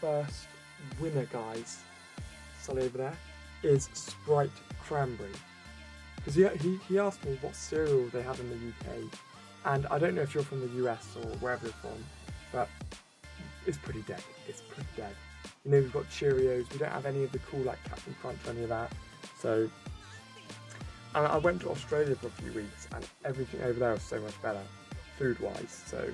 first winner, guys, Sully over there, is Sprite Cranberry. Because he asked me what cereal they have in the UK, and I don't know if you're from the US or wherever you're from, but it's pretty dead. It's pretty dead. You know, we've got Cheerios, we don't have any of the cool like Captain Crunch or any of that. So, and I went to Australia for a few weeks and everything over there was so much better, food-wise, so.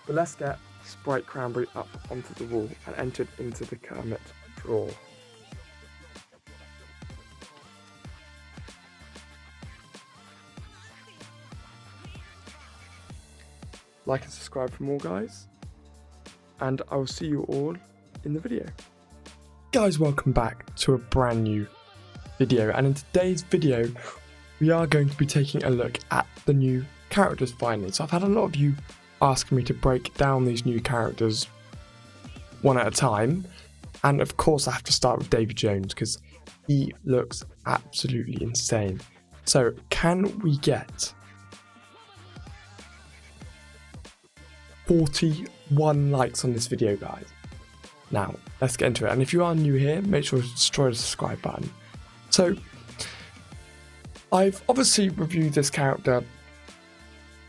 But let's get Sprite Cranberry up onto the wall and entered into the Kermit drawer. Like and subscribe for more, guys, and I will see you all in the video. Guys, welcome back to a brand new video, and in today's video we are going to be taking a look at the new characters finally. So I've had a lot of you asking me to break down these new characters one at a time, and of course I have to start with Davy Jones because he looks absolutely insane. So can we get 41 likes on this video, guys? Now let's get into it, and if you are new here, make sure to destroy the subscribe button. So I've obviously reviewed this character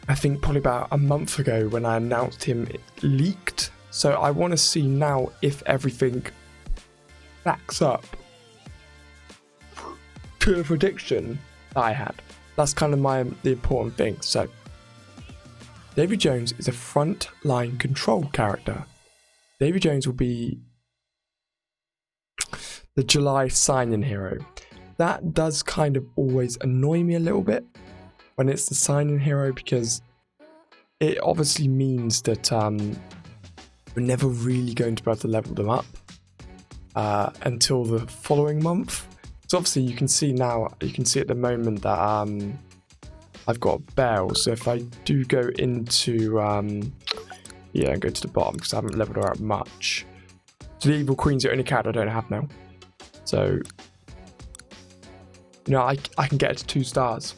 I think probably about a month ago when I announced him leaked, so I want to see now if everything backs up to the prediction that I had. That's kind of the important thing. So Davy Jones is a front-line control character. Davy Jones will be the July sign-in hero. That does kind of always annoy me a little bit when it's the sign-in hero, because it obviously means that we're never really going to be able to level them up until the following month. So obviously you can see now, you can see at the moment that I've got Belle. So if I do go into go to the bottom because I haven't leveled her up much. So the Evil Queen's the only character I don't have now. So you know, I can get it to 2 stars.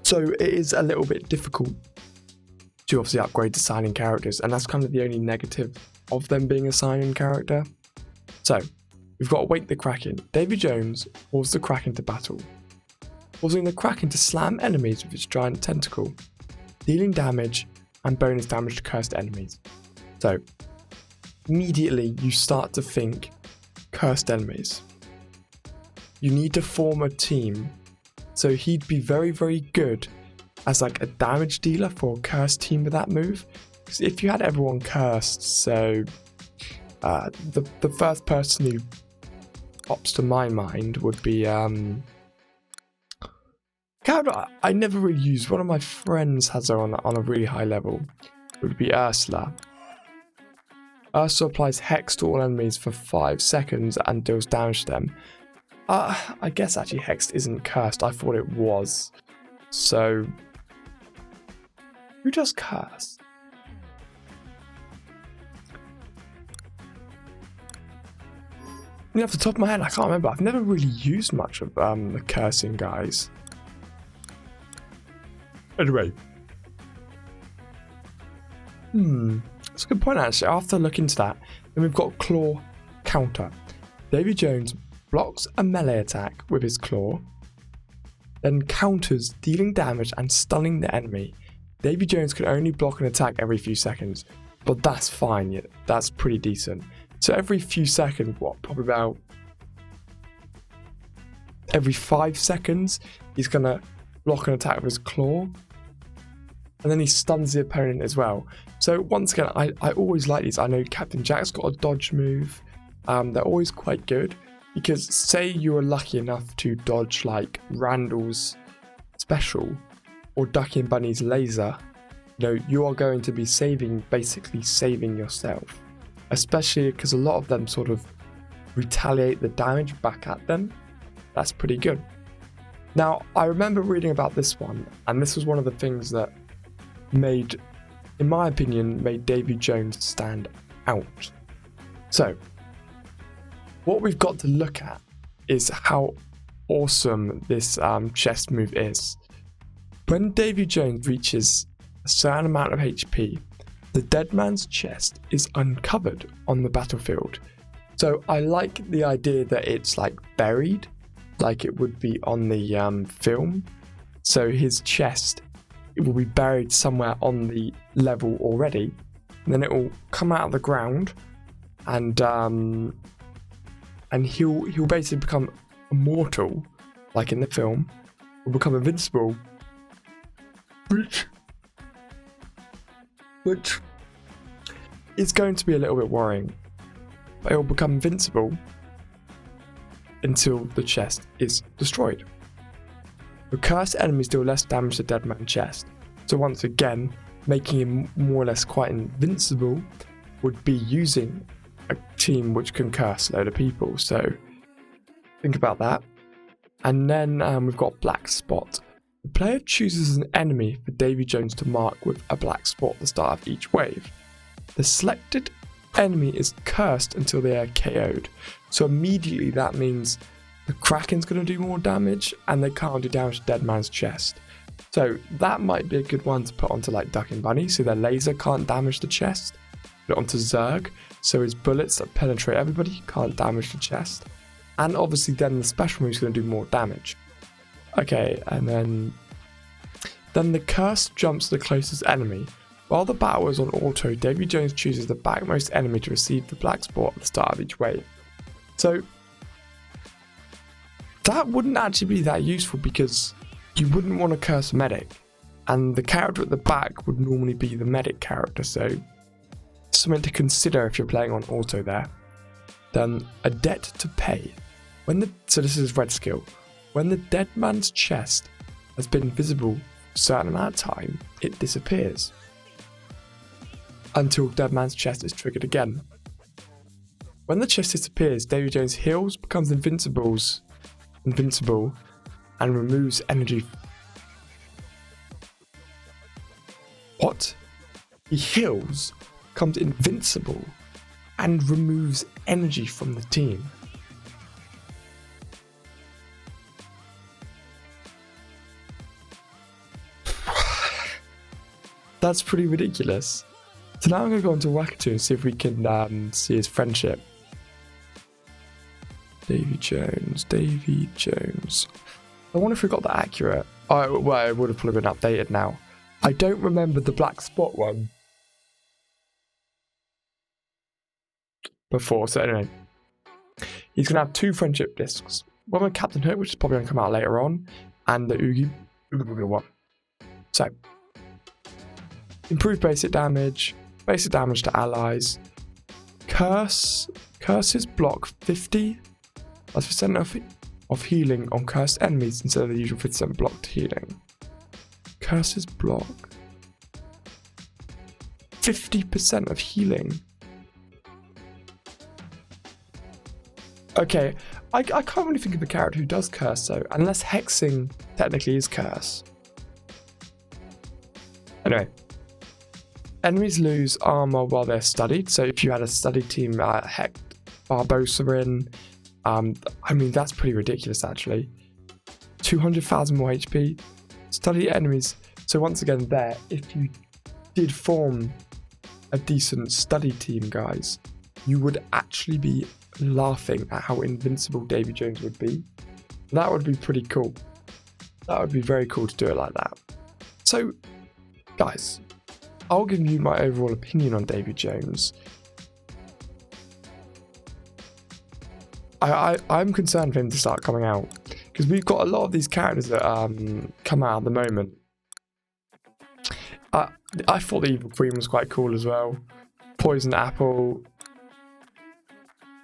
So it is a little bit difficult to obviously upgrade the sign-in characters, and that's kind of the only negative of them being a sign-in character. So we've got Wake the Kraken. Davy Jones calls the Kraken to battle, causing the Kraken to slam enemies with its giant tentacle, dealing damage and bonus damage to cursed enemies. So immediately you start to think cursed enemies. You need to form a team. So he'd be very, very good as like a damage dealer for a cursed team with that move. Because if you had everyone cursed, so the first person who pops to my mind would be character I never really used. One of my friends has her on a really high level. It would be Ursula. Ursula applies Hex to all enemies for 5 seconds and deals damage to them. I guess actually Hex isn't cursed. I thought it was. So who does curse? Off the top of my head, I can't remember. I've never really used much of the cursing guys. Anyway. That's a good point actually. After looking into that, then we've got Claw Counter. Davy Jones blocks a melee attack with his claw, then counters, dealing damage and stunning the enemy. Davy Jones can only block an attack every few seconds, but that's fine, that's pretty decent. So every few seconds, probably about every 5 seconds, he's gonna block an attack with his claw, and then he stuns the opponent as well. So once again, I always like these. I know Captain Jack's got a dodge move. They're always quite good. Because say you were lucky enough to dodge like Randall's special or Ducky and Bunny's laser, you know, you are going to be basically saving yourself. Especially because a lot of them sort of retaliate the damage back at them. That's pretty good. Now, I remember reading about this one, and this was one of the things that made, in my opinion, made Davy Jones stand out. So what we've got to look at is how awesome this chest move is. When Davy Jones reaches a certain amount of HP, the dead man's chest is uncovered on the battlefield. So I like the idea that it's like buried, like it would be on the film. So his chest, it will be buried somewhere on the level already, and then it will come out of the ground, and he'll basically become immortal, like in the film. He'll become invincible, which is going to be a little bit worrying. But it will become invincible until the chest is destroyed. The cursed enemies deal less damage to dead man's chest. So once again, making him more or less quite invincible would be using a team which can curse a load of people. So think about that. And then we've got Black Spot. The player chooses an enemy for Davy Jones to mark with a black spot at the start of each wave. The selected enemy is cursed until they are KO'd. So immediately that means the Kraken's going to do more damage and they can't do damage to dead man's chest. So that might be a good one to put onto like Duck and Bunny, so their laser can't damage the chest. Put it onto Zerg, so his bullets that penetrate everybody can't damage the chest. And obviously then the special move is going to do more damage. Okay, and then the curse jumps to the closest enemy. While the battle is on auto, Davy Jones chooses the backmost enemy to receive the black spot at the start of each wave. So that wouldn't actually be that useful because you wouldn't want to curse a medic, and the character at the back would normally be the medic character, so something to consider if you're playing on auto there. Then a debt to pay. So this is red skill. When the dead man's chest has been visible for a certain amount of time, it disappears until dead man's chest is triggered again. When the chest disappears, Davy Jones heals, becomes invincible, and removes energy. What? He heals, becomes invincible, and removes energy from the team. That's pretty ridiculous. So now I'm going to go on to Wakatu and see if we can see his friendship. Davy Jones. I wonder if we got that accurate. Oh, well, it would have probably been updated now. I don't remember the black spot one before, so anyway. He's going to have 2 friendship discs. One with Captain Hook, which is probably going to come out later on, and the Oogie Boogie one. So, improved basic damage to allies. Curses block 50. That's percent of healing on cursed enemies instead of the usual 50% blocked healing. Curses block 50% of healing. Okay, I can't really think of a character who does curse though, unless hexing technically is curse. Anyway, enemies lose armor while they're studied. So if you had a studied team, Hecht, Barbosa in, I mean that's pretty ridiculous actually. 200,000 more HP. Study enemies. So once again there, if you did form a decent study team, guys, you would actually be laughing at how invincible Davy Jones would be. That would be pretty cool. That would be very cool to do it like that. So, guys, I'll give you my overall opinion on Davy Jones. I'm concerned for him to start coming out because we've got a lot of these characters that come out at the moment. I thought the Evil Queen was quite cool as well. Poison Apple.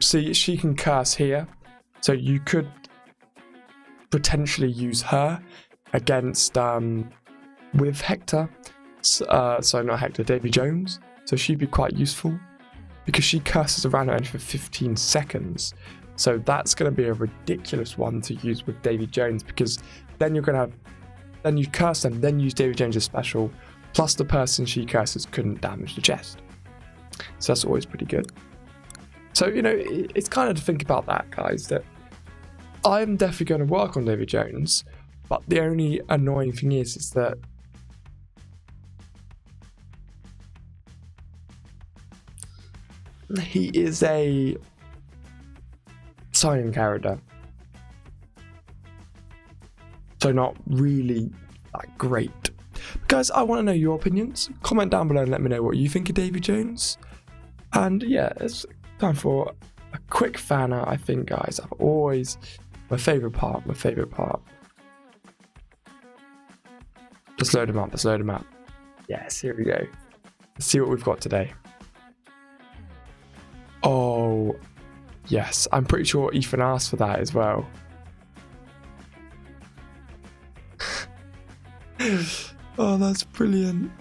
See, she can curse here, so you could potentially use her against with Hector. Sorry, not Hector, Davy Jones. So she'd be quite useful because she curses around her for 15 seconds. So that's going to be a ridiculous one to use with Davy Jones because then you're going to have, then you curse them, then use Davy Jones' special, plus the person she curses couldn't damage the chest. So that's always pretty good. So, you know, it's kind of to think about that, guys, that I'm definitely going to work on Davy Jones, But the only annoying thing is that he is a signing character. So not really that great. But guys, I want to know your opinions. Comment down below and let me know what you think of Davy Jones. And yeah, it's time for a quick fan out, I think, guys. I've always... my favourite part. Let's load them up. Yes, here we go. Let's see what we've got today. Oh, yes. I'm pretty sure Ethan asked for that as well. Oh, that's brilliant.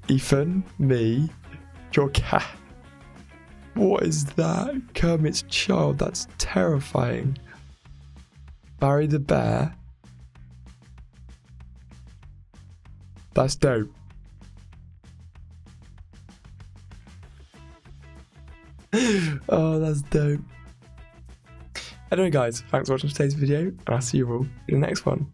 Ethan, me, your cat. What is that? Kermit's child. That's terrifying. Barry the bear. That's dope. Oh, that's dope. Anyway, guys, thanks for watching today's video, and I'll see you all in the next one.